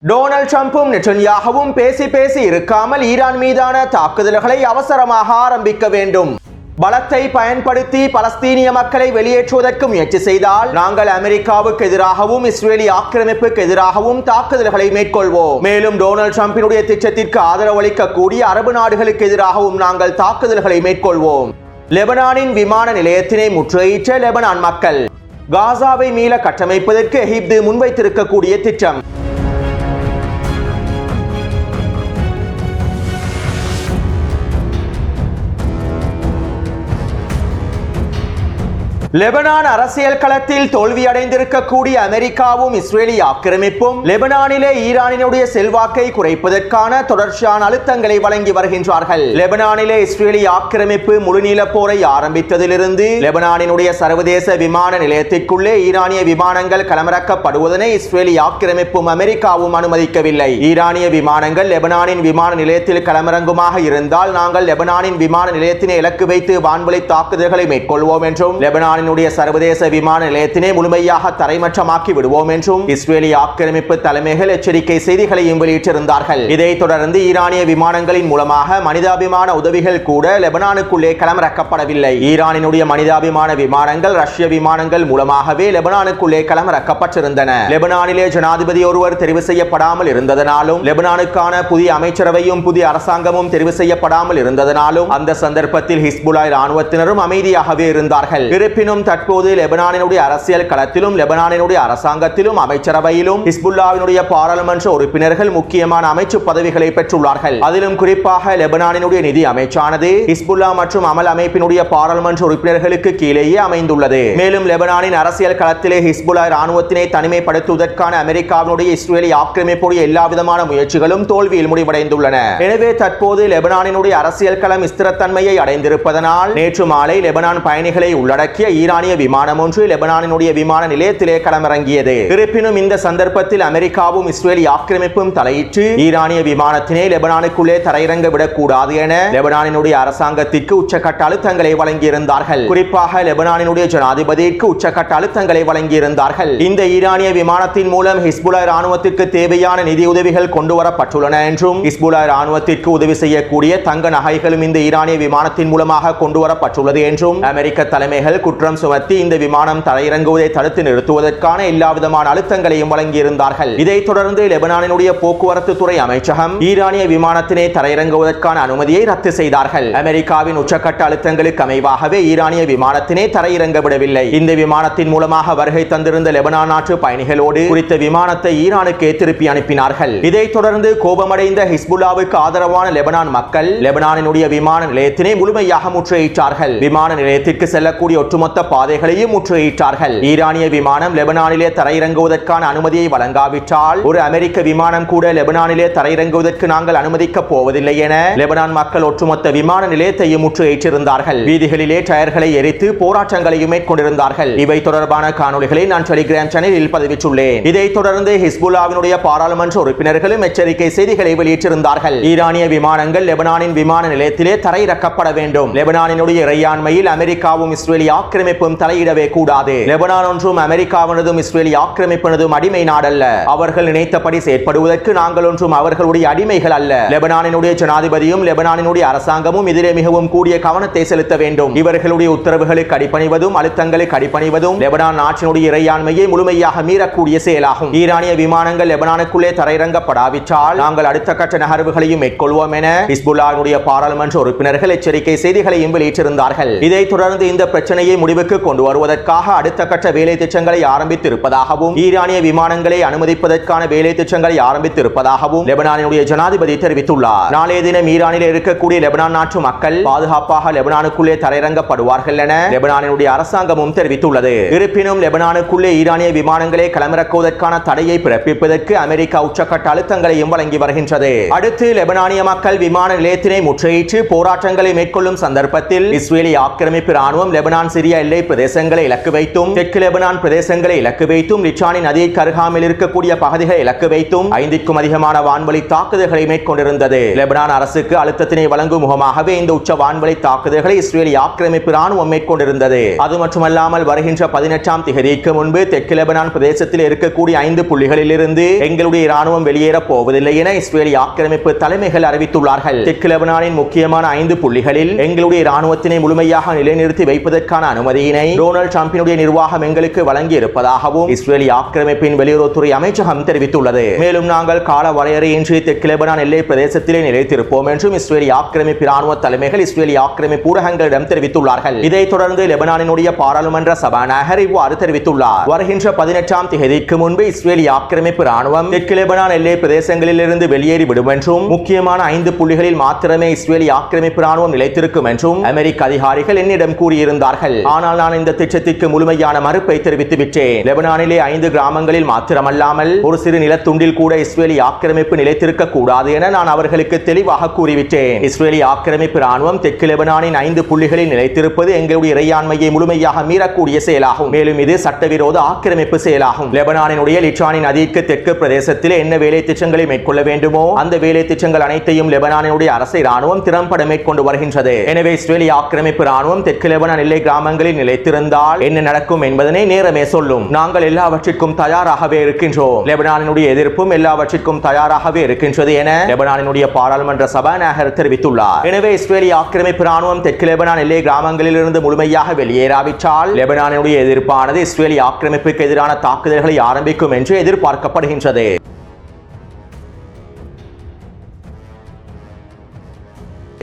Donald ட்ரம்பும் நெட்டன்யாகுவும் பேசி இருக்காமல் Iran மீதான தாக்குதல்களை அவசரமாக ஆரம்பிக்க வேண்டும். பலத்தை பயன்படுத்தி பலஸ்தீனிய மக்களை வெளியேற்றுவதற்கு முயற்சி செய்தால் நாங்கள் அமெரிக்காவுக்கு எதிராகவும் இஸ்ரேலி ஆக்கிரமிப்புக்கு எதிராகவும் தாக்குதல்களை மேற்கொள்வோம். மேலும் டொனால்ட் ட்ரம்பினுடைய திட்டத்திற்கு ஆதரவளிக்கக்கூடிய அரபு நாடுகளுக்கு எதிராகவும் நாங்கள் தாக்குதல்களை மேற்கொள்வோம். லெபனானின் விமான நிலையத்தினை முற்றுகையிட்ட லெபனான் மக்கள். காசாவை மீள கட்டமைப்பதற்கு எகிப்து முன்வைத்திருக்கக்கூடிய திட்டம். லெபனான் அரசியல் களத்தில் தோல்வியடைந்திருக்கக்கூடிய அமெரிக்காவும் இஸ்ரேலி ஆக்கிரமிப்பும் லெபனானிலே ஈரானினுடைய செல்வாக்கை குறைப்பதற்கான தொடர்ச்சியான அழுத்தங்களை வழங்கி வருகின்றார்கள். லெபனானிலே இஸ்ரேலி ஆக்கிரமிப்பு முழுநீள போரை ஆரம்பித்ததிலிருந்து லெபனானினுடைய சர்வதேச விமான நிலையத்திற்குள்ளே ஈரானிய விமானங்கள் களமிறக்கப்படுவதனை இஸ்ரேலி ஆக்கிரமிப்பும் அமெரிக்காவும் அனுமதிக்கவில்லை. ஈரானிய விமானங்கள் லெபனானின் விமான நிலையத்தில் களமிறங்குமாக இருந்தால் நாங்கள் லெபனானின் விமான நிலையத்தினை இலக்கு வைத்து வான்வழி தாக்குதல்களை மேற்கொள்வோம் என்றும் லெபனான் சர்வதேச விமான நிலையத்தினை முழுமையாக தரைமட்டமாக்கி விடுவோம் என்றும் இஸ்ரேலிய ஆக்கிரமிப்பு தலைமைகள் எச்சரிக்கை செய்திகளையும் வெளியிட்டிருந்தார்கள். இதைத் தொடர்ந்து ஈரானிய விமானங்களின் மூலமாக மனிதாபிமான உதவிகள் கூட லெபனானுக்குள்ளே களமிறக்கப்படவில்லை. ஈரானினுடைய மனிதாபிமான விமானங்கள் ரஷ்ய விமானங்கள் மூலமாகவே லெபனானுக்குள்ளே களமிறக்கப்பட்டிருந்தன. லெபனானிலே ஜனாதிபதி ஒருவர் தெரிவு செய்யப்படாமல் இருந்ததனாலும் லெபனானுக்கான புதிய அமைச்சரவையும் புதிய அரசாங்கமும் தெரிவு செய்யப்படாமல் இருந்ததனாலும் அந்த சந்தர்ப்பத்தில் ஹிஸ்புல்லா இராணுவத்தினரும் அமைதியாகவே இருந்தார்கள். இருப்பினும் தற்போது லெபனானினுடைய அரசியல் களத்திலும் லெபனானினுடைய அரசாங்கத்திலும் அமைச்சரவையிலும் ஹிஸ்புல்லாவினுடைய பாராளுமன்ற உறுப்பினர்கள் முக்கியமான அமைச்சு பதவிகளை பெற்றுள்ளார்கள். அதிலும் குறிப்பாக லெபனானினுடைய நிதி அமைச்சானது ஹிஸ்புல்லா மற்றும் அமல் அமைப்பினுடைய பாராளுமன்ற உறுப்பினர்களுக்கு கீழேயே அமைந்துள்ளது. மேலும் லெபனானின் அரசியல் களத்திலே ஹிஸ்புல்லா இராணுவத்தினை தனிமைப்படுத்துவதற்கான அமெரிக்காவினுடைய இஸ்ரேலி ஆக்கிரமிப்புடைய எல்லா விதமான முயற்சிகளும் தோல்வியில் முடிவடைந்துள்ளன. எனவே தற்போது லெபனானினுடைய அரசியல் களம் ஸ்திரத்தன்மையை அடைந்திருப்பதனால் நேற்று மாலை லெபனான் பயணிகளை உள்ளடக்கிய ஈரானிய விமானம் ஒன்று லெபனானினுடைய விமான நிலையத்திலே களமிறங்கியது. இருப்பினும் இந்த சந்தர்ப்பத்தில் அமெரிக்காவும் இஸ்ரேலி ஆக்கிரமிப்பும் தலையிட்டு ஈரானிய விமானத்தினை லெபனானுக்குள்ளே தரையிறங்க விடக்கூடாது என லெபனானினுடைய அரசாங்கத்திற்கு உச்சக்கட்ட அழுத்தங்களை வழங்கியிருந்தார்கள். குறிப்பாக லெபனானினுடைய ஜனாதிபதிக்கு உச்சக்கட்ட அழுத்தங்களை வழங்கியிருந்தார்கள். இந்த ஈரானிய விமானத்தின் மூலம் ஹிஸ்புல்லா இராணுவத்திற்கு தேவையான நிதி உதவிகள் கொண்டு வரப்பட்டுள்ளன என்றும் ஹிஸ்புல்லா இராணுவத்திற்கு உதவி செய்யக்கூடிய தங்க நகைகளும் இந்த ஈரானிய விமானத்தின் மூலமாக கொண்டு வரப்பட்டுள்ளது என்றும் அமெரிக்க தலைமைகள் குற்றம் சுமத்தி இந்த விமானம் தரையிறங்குவதை தடுத்து நிறுத்துவதற்கான எல்லா விதமான அழுத்தங்களையும் வழங்கியிருந்தார்கள். இதைத் தொடர்ந்து லெபனானினுடைய போக்குவரத்து துறை அமைச்சகம் ஈரானிய விமானத்தினை தரையிறங்குவதற்கான அனுமதியை ரத்து செய்தார்கள். அமெரிக்காவின் உச்சக்கட்ட அழுத்தங்களுக்கு அமைவாகவே ஈரானிய விமானத்தினை தரையிறங்க விடவில்லை. இந்த விமானத்தின் மூலமாக வருகை தந்திருந்த லெபனான் நாட்டு பயணிகளோடு குறித்த விமானத்தை ஈரானுக்கு திருப்பி அனுப்பினார்கள். இதைத் தொடர்ந்து கோபமடைந்த ஹிஸ்புல்லாவுக்கு ஆதரவான லெபனான் மக்கள் லெபனானினுடைய விமான நிலையத்தினை முழுமையாக முற்றுகையிட்டார்கள். விமான நிலையத்திற்கு செல்லக்கூடிய ஒட்டுமொத்த பாதைகளையும் முற்றுகையிட்டார்கள். ஈரானிய விமானம் லெபனானிலே தரையிறங்குவதற்கான அனுமதியை வழங்காவிட்டால் ஒரு அமெரிக்க விமானம் கூட லெபனானிலே தரையிறங்குவதற்கு நாங்கள் அனுமதிக்கப் போவதில்லை என லெபனான் மக்கள் ஒட்டுமொத்த விமான நிலையத்தையும் முற்றுகையிட்டிருந்தார்கள். வீதிகளிலே டயர்களை எரித்து போராட்டங்களையும் மேற்கொண்டிருந்தார்கள். இவை தொடர்பான காணொலிகளை நான் டெலிகிராம் சேனலில் பதிவிட்டுள்ளேன். இதைத் தொடர்ந்து ஹிஸ்புல்லாவினுடைய பாராளுமன்ற உறுப்பினர்களும் எச்சரிக்கை செய்திகளை வெளியிட்டிருந்தார்கள். ஈரானிய விமானங்கள் லெபனானின் விமான நிலையத்திலே தரையிறக்கப்பட வேண்டும். லெபனானினுடைய இறையாண்மையில் அமெரிக்காவும் இஸ்ரேலி ஆக்கிரமிப்பும் தலையிடவே கூடாது. லெபனான் ஒன்றும் அமெரிக்காவினதும் இஸ்ரேலி ஆக்கிரமிப்பினதும் அடிமை நாடல்ல. அவர்கள் நினைத்தபடி செயற்படுவதற்கு நாங்கள் ஒன்றும் அவர்களுடைய அடிமைகள் அல்ல. லெபனானினுடைய ஜனாதிபதியும் லெபனானினுடைய அரசாங்கமும் இதிலே மிகவும் கூடிய கவனத்தை செலுத்த வேண்டும். இவர்களுடைய உத்தரவுகளுக்கு அடிபணிவதும் அழுத்தங்களுக்கு அடிபணிவதும் லெபனான் நாட்டினுடைய இறையாண்மையை முழுமையாக மீறக்கூடிய செயலாகும். ஈரானிய விமானங்கள் லெபனானுக்குள்ளே தரையிறங்கப்படாவிட்டால் நாங்கள் அடுத்த கட்ட நகர்வுகளையும் மேற்கொள்வோம் என ஹிஸ்புல்லாவுடைய பாராளுமன்ற உறுப்பினர்கள் எச்சரிக்கை செய்திகளையும் வெளியிட்டிருந்தார்கள். இதைத் தொடர்ந்து இந்த பிரச்சனையை முடிவுக்கு கொண்டு வருவதற்காக அடுத்த கட்ட வேலை திட்டங்களை ஆரம்பித்திருப்பதாகவும் ஈரானிய விமானங்களை அனுமதிப்பதற்கான வேலை திட்டங்களை ஆரம்பித்திருப்பதாகவும் லெபனானினுடைய ஜனாதிபதி தெரிவித்துள்ளார். நாளைய தினம் ஈரானில் இருக்கக்கூடிய லெபனான் நாட்டு மக்கள் பாதுகாப்பாக லெபனானுக்குள்ளே தரையிறங்கப்படுவார்கள் என லெபனானினுடைய அரசாங்கமும் தெரிவித்துள்ளது. இருப்பினும் லெபனானுக்குள்ளே ஈரானிய விமானங்களை களமிறக்குவதற்கான தடையை பிறப்பிப்பதற்கு அமெரிக்கா உச்சக்கட்ட அழுத்தங்களையும் வழங்கி வருகின்றது. அடுத்து லெபனானிய மக்கள் விமான நிலையத்தினை முற்றுகையிட்டு போராட்டங்களை மேற்கொள்ளும் சந்தர்ப்பத்தில் இஸ்ரேலி ஆக்கிரமிப்பு ராணுவம் லெபனான் சிரியா எல்லை பிரதேசங்களை இலக்கு வைத்தும் தெற்கு லெபனான் பிரதேசங்களை இலக்கு வைத்தும் லிச்சானி நதியை அருகாமையில் இருக்கக்கூடிய பகுதிகளை இலக்கு வைத்தும் 5க்கும் அதிகமான வான்வழி தாக்குதல்களை மேற்கொண்டிருந்தது. லெபனான் அரசுக்கு அழுத்தத்தினை வழங்கும் முகமாகவே இந்த உச்ச வான்வழி தாக்குதல்களை இஸ்ரேலிய ஆக்கிரமிப்பு ராணுவம் மேற்கொண்டிருந்தது. அது மட்டுமல்லாமல் வருகின்ற 18ஆம் தேதிக்கு முன்பு தெற்கு லெபனான் பிரதேசத்தில் இருக்கக்கூடிய 5 புள்ளிகளில் இருந்து எங்களுடைய ராணுவம் வெளியேறப் போவதில்லை என இஸ்ரேலிய ஆக்கிரமிப்பு தலைமைகள் அறிவித்துள்ளார்கள். தெற்கு லெபனானின் முக்கியமான 5 புள்ளிகளில் எங்களுடைய ராணுவத்தினை முழுமையாக நிலைநிறுத்தி வைப்பதற்கான அனுமதியினை டொனால்ட் ட்ரம்பினுடைய நிர்வாகம் எங்களுக்கு வழங்கி இருப்பதாகவும் இஸ்ரேலிய ஆக்கிரமிப்பின் வெளியுறவுத்துறை அமைச்சகம் தெரிவித்துள்ளது. மேலும் நாங்கள் கால வரையறையின்றி தெற்கு லெபனான் எல்லை பிரதேசத்திலே நிலைத்திருப்போம் என்றும் இஸ்ரேலிய ஆக்கிரமிப்பு ராணுவ தலைமைகள் இஸ்ரேலிய ஆக்கிரமிப்பு ஊடகங்களிடம் தெரிவித்துள்ளார்கள். இதைத் தொடர்ந்து லெபனானினுடைய பாராளுமன்ற சபாநாயகர் இவ்வாறு தெரிவித்துள்ளார். வருகின்ற 18ஆம் தேதிக்கு முன்பு இஸ்ரேலிய ஆக்கிரமிப்பு ராணுவம் தெற்கு லெபனான் எல்லை பிரதேசங்களில் இருந்து வெளியேறிவிடும் என்றும் முக்கியமான 5 புள்ளிகளில் மாத்திரமே இஸ்ரேலிய ஆக்கிரமிப்பு ராணுவம் நிலைத்திருக்கும் என்றும் அமெரிக்க அதிகாரிகள் என்னிடம் கூறியிருந்தார்கள். ஆனால் நான் இந்த திட்டத்திற்கு முழுமையான மறுப்பை தெரிவித்து விட்டேன். லெபனானிலே 5 கிராமங்களில் மாத்திரமல்லாமல் ஒரு சிறு நிலத்துண்டில் கூட இஸ்ரேலிய ஆக்கிரமிப்பு நிலைத்திருக்க கூடாது என நான் அவர்களுக்கு தெளிவாக கூறிவிட்டேன். இஸ்ரேலிய ஆக்கிரமிப்பு ராணுவம் தெற்கு லெபனானின் 5 புள்ளிகளில் நிலைத்திருப்பது எங்களுடைய இறையாண்மையை முழுமையாக மீறக்கூடிய செயலாகும். மேலும் இது சட்டவிரோத ஆக்கிரமிப்பு செயலாகும். லெபனானினுடைய லிச்சானி நதிக்கு தெற்கு பிரதேசத்தில் என்ன வேலை திட்டங்களை மேற்கொள்ள வேண்டுமோ அந்த வேலை திட்டங்கள் அனைத்தையும் லெபனானினுடைய அரசை ராணுவம் திறம்பட மேற்கொண்டு வருகின்றது. எனவே இஸ்ரேலிய ஆக்கிரமிப்பு ராணுவம் தெற்கு லெபனான் எல்லை கிராமங்களில் நிலைத்திருந்தால் என்ன நடக்கும் என்பதனை நேரமே சொல்லும். நாங்கள் எல்லாவற்றிற்கும் தயாராகவே இருக்கின்றோம். லெபனானினுடைய எதிர்ப்பும் எல்லாவற்றிற்கும் தயாராகவே இருக்கின்றது என லெபனானினுடைய பாராளுமன்ற சபாநாயகர் தெரிவித்துள்ளார். எனவே இஸ்ரேலிய ஆக்கிரமிப்பு ராணுவம் தெற்கு லெபனான் எல்லை கிராமங்களில் இருந்து முழுமையாக வெளியேறாவிட்டால் லெபனானினுடைய எதிர்ப்பானது இஸ்ரேலிய ஆக்கிரமிப்புக்கு எதிரான தாக்குதல்களை ஆரம்பிக்கும் என்று எதிர்பார்க்கப்படுகின்றது.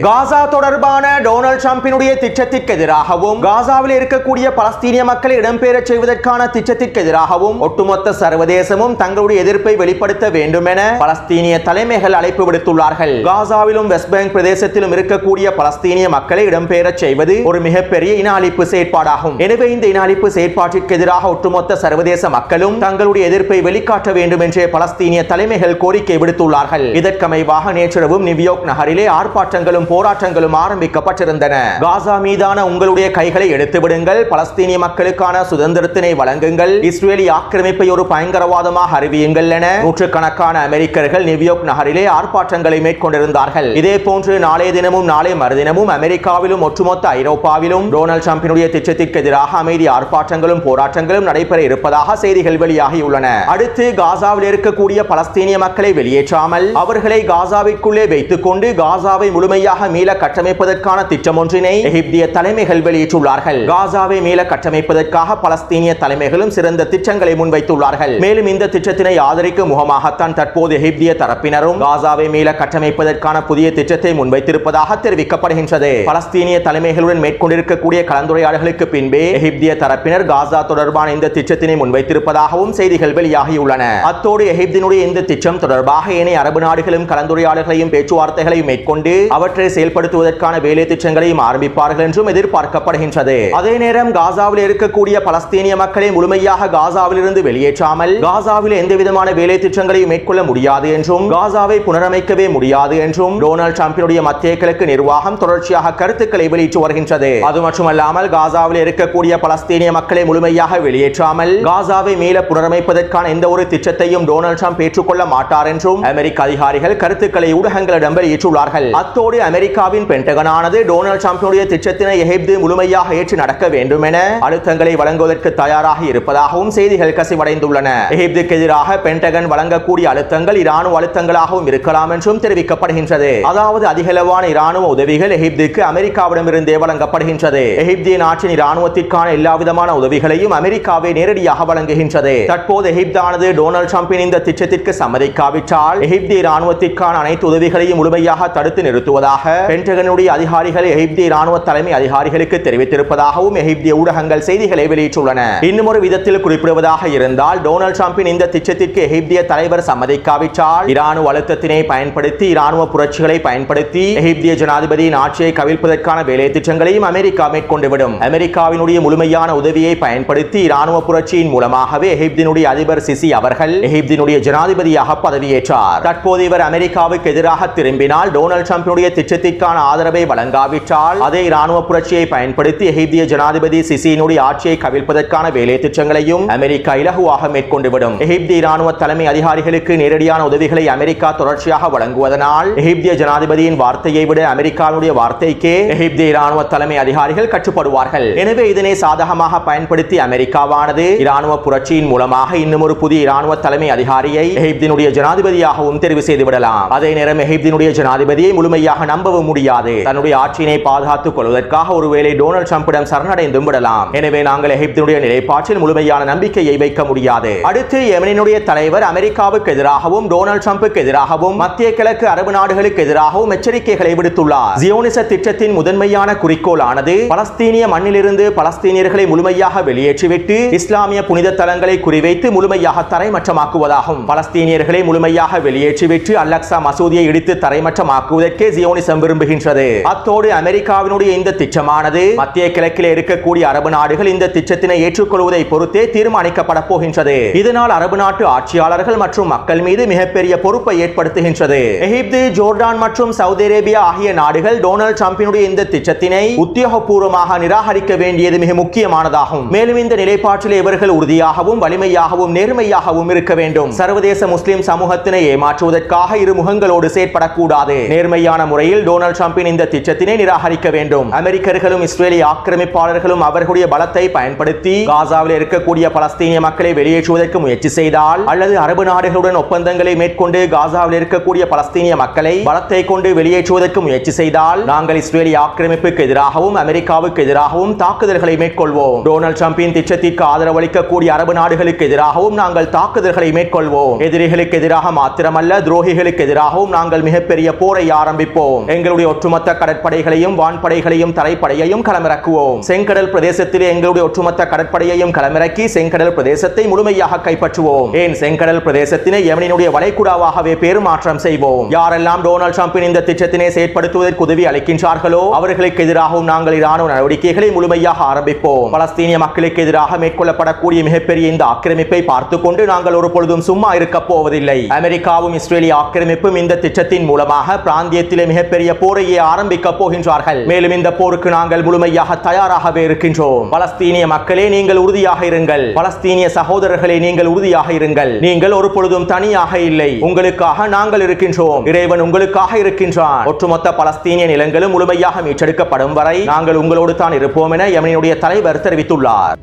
காசா தொடர்பான டொனால்ட் ட்ரம்பினுடைய திட்டத்திற்கு எதிராகவும் காசாவில் இருக்கக்கூடிய பலஸ்தீனிய மக்களை இடம்பெயரச் செய்வதற்கான திட்டத்திற்கு எதிராகவும் ஒட்டுமொத்த சர்வதேசமும் தங்களுடைய எதிர்ப்பை வெளிப்படுத்த வேண்டும் என பலஸ்தீனிய தலைமைகள் அழைப்பு விடுத்துள்ளார்கள். காசாவிலும் வெஸ்ட் பேங்க் பிரதேசத்திலும் இருக்கக்கூடிய பலஸ்தீனிய மக்களை இடம்பெயரச் செய்வது ஒரு மிகப்பெரிய இன அழிப்பு செயற்பாடாகும். எனவே இந்த இன அழிப்பு செயற்பாட்டிற்கு எதிராக ஒட்டுமொத்த சர்வதேச மக்களும் தங்களுடைய எதிர்ப்பை வெளிக்காட்ட வேண்டும் என்று பலஸ்தீனிய தலைமைகள் கோரிக்கை விடுத்துள்ளார்கள். இதற்கமைவாக நேற்றிரவும் நியூயார்க் நகரிலே ஆர்ப்பாட்டங்களும் போராட்டங்களும் ஆரம்பிக்கப்பட்டிருந்தன. காசா மீதான உங்களுடைய கைகளை எடுத்து விடுங்கள், பலஸ்தீனிய மக்களுக்கான சுதந்திரத்தினை வழங்குங்கள், இஸ்ரேலிய ஆக்கிரமிப்பை ஒரு பயங்கரவாதமாக அறிவியுங்கள் என நூற்றுக்கணக்கான அமெரிக்கர்கள் நியூயார்க் நகரிலே ஆர்ப்பாட்டங்களை மேற்கொண்டிருந்தார்கள். இதே போன்று நாளைய தினமும் நாளை மறுதினமும் அமெரிக்காவிலும் ஒட்டுமொத்த ஐரோப்பாவிலும் டொனால்ட் ட்ரம்பினுடைய திட்டத்திற்கு எதிராக அமைதி ஆர்ப்பாட்டங்களும் போராட்டங்களும் நடைபெற இருப்பதாக செய்திகள் வெளியாகியுள்ளன. அடுத்து காசாவில் இருக்கக்கூடிய பலஸ்தீனிய மக்களை வெளியேற்றாமல் அவர்களை காசாவிற்குள்ளே வைத்துக் கொண்டு காசாவை முழுமையாக மீள கட்டமைப்பதற்கான திட்டம் ஒன்றினை எகிப்திய தலைமைகள் வெளியிட்டுள்ளார்கள். காசாவை மீள கட்டமைப்பதற்காக பலஸ்தீனிய தலைமைகளும் சிறந்த திட்டங்களை முன்வைத்துள்ளார்கள். மேலும் இந்த திட்டத்தினை ஆதரிக்கும் முகமாகத்தான் தற்போது எகிப்திய தரப்பினரும் காசாவை மீள கட்டமைப்பதற்கான புதிய திட்டத்தை முன்வைத்திருப்பதாக தெரிவிக்கப்படுகின்றது. பலஸ்தீனிய தலைமைகளுடன் மேற்கொண்டிருக்கக்கூடிய கலந்துரையாடல்களுக்கு பின்பே எகிப்திய தரப்பினர் காசா தொடர்பான இந்த திட்டத்தினை முன்வைத்திருப்பதாகவும் செய்திகள் வெளியாகியுள்ளன. அத்தோடு எகிப்தினுடைய இந்த திட்டம் தொடர்பாக ஏனைய அரபு நாடுகளும் கலந்துரையாடல்களையும் பேச்சுவார்த்தைகளையும் மேற்கொண்டு அவற்றை செயல்படுத்துவதற்கான வேலை திட்டங்களையும் ஆரம்பிப்பார்கள் என்றும் எதிர்பார்க்கப்படுகின்றது. அதே நேரம் காசாவில் இருக்கக்கூடிய பலஸ்தீனிய மக்களை முழுமையாக காசாவில் இருந்து வெளியேற்றாமல் காசாவில் எந்த விதமான வேலை திட்டங்களையும் மேற்கொள்ள முடியாது என்றும் காசாவை புனரமைக்கவே முடியாது என்றும் டொனால்ட் ட்ரம்பினுடைய மத்திய கிழக்கு நிர்வாகம் தொடர்ச்சியாக கருத்துக்களை வெளியிட்டு வருகின்றது. அது மட்டுமல்லாமல் காசாவில் இருக்கக்கூடிய பலஸ்தீனிய மக்களை முழுமையாக வெளியேற்றாமல் காசாவை மீள புனரமைப்பதற்கான எந்த ஒரு திட்டத்தையும் டொனால்ட் ட்ரம்ப் ஏற்றுக்கொள்ள மாட்டார் என்றும் அமெரிக்க அதிகாரிகள் கருத்துக்களை ஊடகங்களிடம் வெளியிட்டுள்ளார்கள். அத்தோடு அமெரிக்காவின் பென்டகனானது டொனால்ட் ட்ரம்பினுடைய திட்டத்தினை எகிப்து முழுமையாக ஏற்று நடக்க வேண்டும் என அழுத்தங்களை வழங்குவதற்கு தயாராக இருப்பதாகவும் செய்திகள் கசிவடைந்துள்ளன. எகிப்துக்கு எதிராக பென்டகன் வழங்கக்கூடிய அழுத்தங்கள் இராணுவ அழுத்தங்களாகவும் இருக்கலாம் என்றும் தெரிவிக்கப்படுகின்றது. அதாவது அதிகளவான இராணுவ உதவிகள் எகிப்துக்கு அமெரிக்காவிடமிருந்தே வழங்கப்படுகின்றது. எகிப்திய நாட்டின் இராணுவத்திற்கான எல்லா விதமான உதவிகளையும் அமெரிக்காவே நேரடியாக வழங்குகின்றது. தற்போது எகிப்தானது டொனால்ட் ட்ரம்பின் இந்த திட்டத்திற்கு சம்மதிக்காவிட்டால் எகிப்திய இராணுவத்திற்கான அனைத்து உதவிகளையும் முழுமையாக தடுத்து நிறுத்துவதாக பென்டகனுடைய அதிகாரிகள் எகிப்திய இராணுவ தலைமை அதிகாரிகளுக்கு தெரிவித்திருப்பதாகவும் எகிப்திய ஊடகங்கள் செய்திகளை வெளியிட்டுள்ளன. இன்னும் ஒரு விதத்தில் குறிப்பிடுவதாக இருந்தால் டொனால்ட் ட்ரம்பின் இந்த திட்டத்திற்கு எகிப்திய தலைவர் சம்மதிக்காவிட்டால் இராணுவ அழுத்தத்தினை பயன்படுத்தி இராணுவ புரட்சிகளை பயன்படுத்தி எகிப்திய ஜனாதிபதியின் ஆட்சியை கவிழ்ப்பதற்கான வேலை திட்டங்களையும் அமெரிக்கா மேற்கொண்டுவிடும். அமெரிக்காவினுடைய முழுமையான உதவியை பயன்படுத்தி இராணுவ புரட்சியின் மூலமாகவே எகிப்தினுடைய அதிபர் சிசி அவர்கள் எகிப்தினுடைய ஜனாதிபதியாக பதவியேற்றார். தற்போது இவர் அமெரிக்காவுக்கு எதிராக திரும்பினால் டொனால்ட் ட்ரம்பினுடைய திட்டத்தை திட்டத்திற்கான ஆதரவை வழங்காவிட்டால் அதே இராணுவ புரட்சியை பயன்படுத்தி எகிப்திய ஜனாதிபதி சிசியினுடைய ஆட்சியை கவிழ்ப்பதற்கான வேலை திட்டங்களையும் அமெரிக்கா இலகுவாக மேற்கொண்டுவிடும். எகிப்திய இராணுவ தலைமை அதிகாரிகளுக்கு நேரடியான உதவிகளை அமெரிக்கா தொடர்ச்சியாக வழங்குவதனால் எகிப்திய ஜனாதிபதியின் வார்த்தையை விட அமெரிக்காவுடைய வார்த்தைக்கே எகிப்திய இராணுவ தலைமை அதிகாரிகள் கட்டுப்படுவார்கள். எனவே இதனை சாதகமாக பயன்படுத்தி அமெரிக்காவானது இராணுவ புரட்சியின் மூலமாக இன்னும் ஒரு புதிய இராணுவ தலைமை அதிகாரியை எகிப்தினுடைய ஜனாதிபதியாகவும் தெரிவு செய்து விடலாம். அதே நேரம் எகிப்தினுடைய ஜனாதிபதியை முழுமையாக நம்பவும் முடியாது. தன்னுடைய ஆட்சியினை பாதுகாத்துக் கொள்வதற்காக ஒருவேளை டொனால்ட் ட்ரம்பிடம் சரணடைந்தும் விடலாம். எனவே நாங்கள் எகிப்தினுடைய நிலைப்பாட்டில் முழுமையான நம்பிக்கையை வைக்க முடியாது. அடுத்து யெமனினுடைய தலைவர் அமெரிக்காவுக்கு எதிராகவும் டொனால்ட் ட்ரம்புக்கு எதிராகவும் மத்திய கிழக்கு அரபு நாடுகளுக்கு எதிராகவும் எச்சரிக்கைகளை விடுத்துள்ளார். ஜியோனிச திட்டத்தின் முதன்மையான குறிக்கோளானது பலஸ்தீனிய மண்ணிலிருந்து பலஸ்தீனியர்களை முழுமையாக வெளியேற்றிவிட்டு இஸ்லாமிய புனித தலங்களை குறிவைத்து முழுமையாக தரைமட்டமாக்குவதாகும். பலஸ்தீனியர்களை முழுமையாக வெளியேற்றிவிட்டு அல்-அக்ஸா மசூதியை இடித்து தரைமட்டமாக்குவதற்கே ஜியோனிசம் விரும்புகின்றது. அத்தோடு அமெரிக்காவினுடைய இந்த திட்டமானது மத்திய கிழக்கில் இருக்கக்கூடிய அரபு நாடுகள் இந்த திட்டத்தினை ஏற்றுக்கொள்வதை பொறுத்தே தீர்மானிக்கப்பட போகின்றது. இதனால் அரபு நாட்டு ஆட்சியாளர்கள் மற்றும் மக்கள் மீது மிகப்பெரிய பொறுப்பை ஏற்படுத்துகின்றது. எகிப்து, ஜோர்டான் மற்றும் சவுதி அரேபியா ஆகிய நாடுகள் டொனால்ட் ட்ரம்பினுடைய இந்த திட்டத்தினை உத்தியோகபூர்வமாக நிராகரிக்க வேண்டியது மிக முக்கியமானதாகும். மேலும் இந்த நிலைப்பாட்டில் இவர்கள் உறுதியாகவும் வலிமையாகவும் நேர்மையாகவும் இருக்க வேண்டும். சர்வதேச முஸ்லிம் சமூகத்தினை ஏமாற்றுவதற்காக இரு முகங்களோடு செயற்படக்கூடாது. நேர்மையான முறையில் டொனால்ட் ட்ரம்பின் இந்த திட்டத்தினை நிராகரிக்க வேண்டும். அமெரிக்கர்களும் இஸ்ரேலிய ஆக்கிரமிப்பாளர்களும் அவர்களுடைய பலத்தை பயன்படுத்தி காசாவில் இருக்கக்கூடிய பலஸ்தீனிய மக்களை வெளியேற்றுவதற்கு முயற்சி செய்தால் அல்லது அரபு நாடுகளுடன் ஒப்பந்தங்களை மேற்கொண்டு காசாவில் இருக்கக்கூடிய பலஸ்தீனிய மக்களை பலத்தை கொண்டு வெளியேற்றுவதற்கு முயற்சி செய்தால் நாங்கள் இஸ்ரேலிய ஆக்கிரமிப்புக்கு எதிராகவும் அமெரிக்காவுக்கு எதிராகவும் தாக்குதல்களை மேற்கொள்வோம். டொனால்ட் ட்ரம்பின் திட்டத்திற்கு ஆதரவளிக்கக்கூடிய அரபு நாடுகளுக்கு எதிராகவும் நாங்கள் தாக்குதல்களை மேற்கொள்வோம். எதிரிகளுக்கு எதிராக மாத்திரமல்ல, துரோகிகளுக்கு எதிராகவும் நாங்கள் மிகப்பெரிய போரை ஆரம்பிப்போம். எங்களுடைய ஒட்டுமொத்த கடற்படைகளையும் வான்படைகளையும் தரைப்படையையும் களமிறக்குவோம். செங்கடல் பிரதேசத்திலே எங்களுடைய ஒட்டுமொத்த கடற்படையையும் களமிறக்கி செங்கடல் பிரதேசத்தை முழுமையாக கைப்பற்றுவோம். ஏன் செங்கடல் பிரதேசத்தினை யெமனினுடைய வளைகுடாவாகவே பேருமாற்றம் செய்வோம். யாரெல்லாம் டொனால்ட் ட்ரம்பின் இந்த திட்டத்தினை செயற்படுத்துவதற்கு உதவி அளிக்கின்றார்களோ அவர்களுக்கு எதிராகவும் நாங்கள் இராணுவ நடவடிக்கைகளை முழுமையாக ஆரம்பிப்போம். பலஸ்தீனிய மக்களுக்கு எதிராக மேற்கொள்ளப்படக்கூடிய மிகப்பெரிய இந்த ஆக்கிரமிப்பை பார்த்துக் கொண்டு நாங்கள் ஒரு பொழுதும் சும்மா இருக்க போவதில்லை. அமெரிக்காவும் இஸ்ரேலிய ஆக்கிரமிப்பும் இந்த திட்டத்தின் மூலமாக பிராந்தியத்திலே மிகப்பெரிய போரையே ஆரம்பிக்க போகின்றார்கள். மேலும் இந்த போருக்கு நாங்கள் முழுமையாக தயாராகவே இருக்கின்றோம். பலஸ்தீனிய மக்களே, நீங்கள் உறுதியாக இருங்கள். பலஸ்தீனிய சகோதரர்களே, நீங்கள் உறுதியாக இருங்கள். நீங்கள் ஒரு பொழுதும் தனியாக இல்லை. உங்களுக்காக நாங்கள் இருக்கின்றோம். இறைவன் உங்களுக்காக இருக்கின்றான். ஒட்டுமொத்த பலஸ்தீனிய நிலங்களும் முழுமையாக மீட்டெடுக்கப்படும் வரை நாங்கள் உங்களோடு தான் இருப்போம் என யெமனினுடைய தலைவர் தெரிவித்துள்ளார்.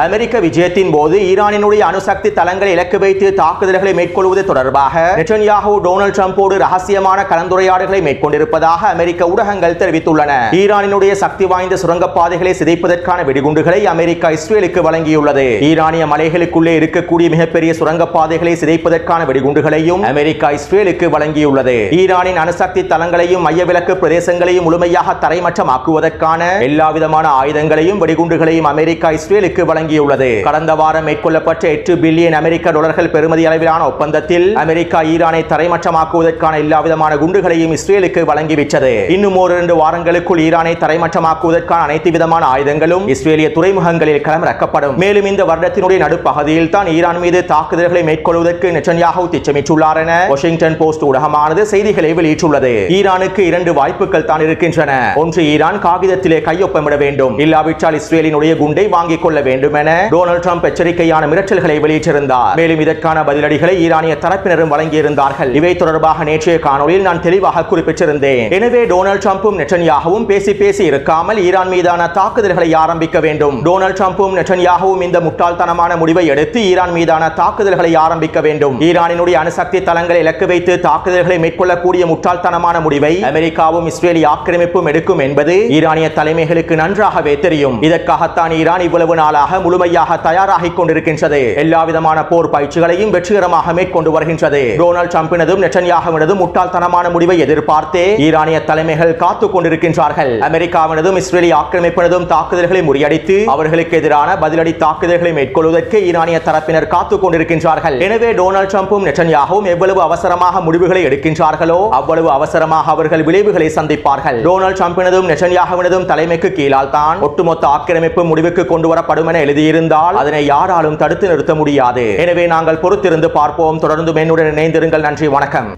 அமெரிக்க விஜயத்தின் போது ஈரானினுடைய அணுசக்தி தளங்களை இலக்கு வைத்து தாக்குதல்களை மேற்கொள்வது தொடர்பாக நெட்டன்யாஹூ டொனால்ட் ட்ரம்போடு ரகசியமான கலந்துரையாடல்களை மேற்கொண்டிருப்பதாக அமெரிக்க ஊடகங்கள் தெரிவித்துள்ளன. ஈரானினுடைய சக்தி வாய்ந்த சுரங்கப்பாதைகளை சிதைப்பதற்கான வெடிகுண்டுகளை அமெரிக்கா இஸ்ரேலுக்கு வழங்கியுள்ளது. ஈரானிய மலைகளுக்குள்ளே இருக்கக்கூடிய மிகப்பெரிய சுரங்கப்பாதைகளை சிதைப்பதற்கான வெடிகுண்டுகளையும் அமெரிக்கா இஸ்ரேலுக்கு வழங்கியுள்ளது. ஈரானின் அணுசக்தி தளங்களையும் மையவிலக்கு பிரதேசங்களையும் முழுமையாக தரைமட்டமாக்குவதற்கான எல்லாவிதமான ஆயுதங்களையும் வெடிகுண்டுகளையும் அமெரிக்கா இஸ்ரேலுக்கு வழங்கியுள்ளது. கடந்த வாரம் மேற்கொள்ளப்பட்ட 8 பில்லியன் அமெரிக்க டாலர்கள் பெறுமதி அளவிலான ஒப்பந்தத்தில் அமெரிக்கா ஈரானை தரைமட்டமாக்குவதற்கான எல்லாவிதமான குண்டுகளையும் இஸ்ரேலுக்கு வழங்கிவிட்டது. இன்னும் ஒரு 2 வாரங்களுக்குள் ஈரானை தரைமட்டமாக்குவதற்கான அனைத்து விதமான ஆயுதங்களும் இஸ்ரேலிய துறைமுகங்களில் களமிறக்கப்படும். மேலும் இந்த வருடத்தினுடைய நடுப்பகுதியில் தான் ஈரான் மீது தாக்குதல்களை மேற்கொள்வதற்கு நெட்டன்யாஹூ திட்டமிட்டுள்ளார் என வாஷிங்டன் போஸ்ட் ஊடகமானது செய்திகளை வெளியிட்டுள்ளது. ஈரானுக்கு 2 வாய்ப்புகள் தான் இருக்கின்றன. ஒன்று, ஈரான் காகிதத்திலே கையொப்பமிட வேண்டும். இல்லாவிட்டால் இஸ்ரேலினுடைய குண்டை வாங்கிக் கொள்ள வேண்டும் என டொனால்ட் ட்ரம்ப் எச்சரிக்கையான மிரட்டல்களை வெளியிட்டிருந்தார். மேலும் இதற்கான பதிலடிகளை ஈரானிய தரப்பினரும் வழங்கியிருந்தார்கள். இவை தொடர்பாக நேற்றைய காணொளியில் நான் தெளிவாக குறிப்பிட்டிருந்தேன். எனவே டொனால்ட் ட்ரம்பும் நெட்டன்யாஹூவும் பேசி இருக்காமல் ஈரான் மீதான தாக்குதல்களை ஆரம்பிக்க வேண்டும். டொனால்ட் ட்ரம்பும் நெட்டன்யாஹூவும் இந்த முட்டாள்தனமான முடிவை எடுத்து ஈரான் மீதான தாக்குதல்களை ஆரம்பிக்க வேண்டும். ஈரானினுடைய அணுசக்தி தளங்களை இலக்கு வைத்து தாக்குதல்களை மேற்கொள்ளக்கூடிய முட்டாள்தனமான முடிவை அமெரிக்காவும் இஸ்ரேலிய ஆக்கிரமிப்பும் எடுக்கும் என்பது ஈரானிய தலைமைகளுக்கு நன்றாகவே தெரியும். இதற்காகத்தான் ஈரான் இவ்வளவு நாளாக முழுமையாக தயாராகிக் கொண்டிருக்கின்றது. எல்லா விதமான போர் பயிற்சிகளையும் வெற்றிகரமாக மேற்கொண்டு வருகின்றது. டொனால்ட் ட்ரம்பினதும் நெட்டன்யாஹூவினதும் முட்டாள்தனமான முடிவை எதிர்பார்த்தே ஈரானிய தலைமைகள் காத்துக் கொண்டிருக்கின்றார்கள். அமெரிக்காவினதும் இஸ்ரேலிய ஆக்கிரமிப்பினதும் தாக்குதல்களை முறியடித்து அவர்களுக்கு எதிரான பதிலடி தாக்குதல்களை மேற்கொள்வதற்கு ஈரானிய தரப்பினர் காத்துக் கொண்டிருக்கின்றார்கள். எனவே டொனால்ட் ட்ரம்பும் நெட்டன்யாஹூவும் எவ்வளவு அவசரமாக முடிவுகளை எடுக்கின்றார்களோ அவ்வளவு அவசரமாக அவர்கள் விளைவுகளை சந்திப்பார்கள். டொனால்ட் ட்ரம்பினதும் நெட்டன்யாஹூவினதும் தலைமைக்கு கீழால் தான் ஒட்டுமொத்த ஆக்கிரமிப்பு முடிவுக்கு கொண்டு வரப்படும் என எழுதியிருந்தால் அதனை யாராலும் தடுத்து நிறுத்த முடியாது. எனவே நாங்கள் பொறுத்திருந்து பார்ப்போம். தொடர்ந்து என்னுடன் இணைந்திருங்கள். நன்றி, வணக்கம்.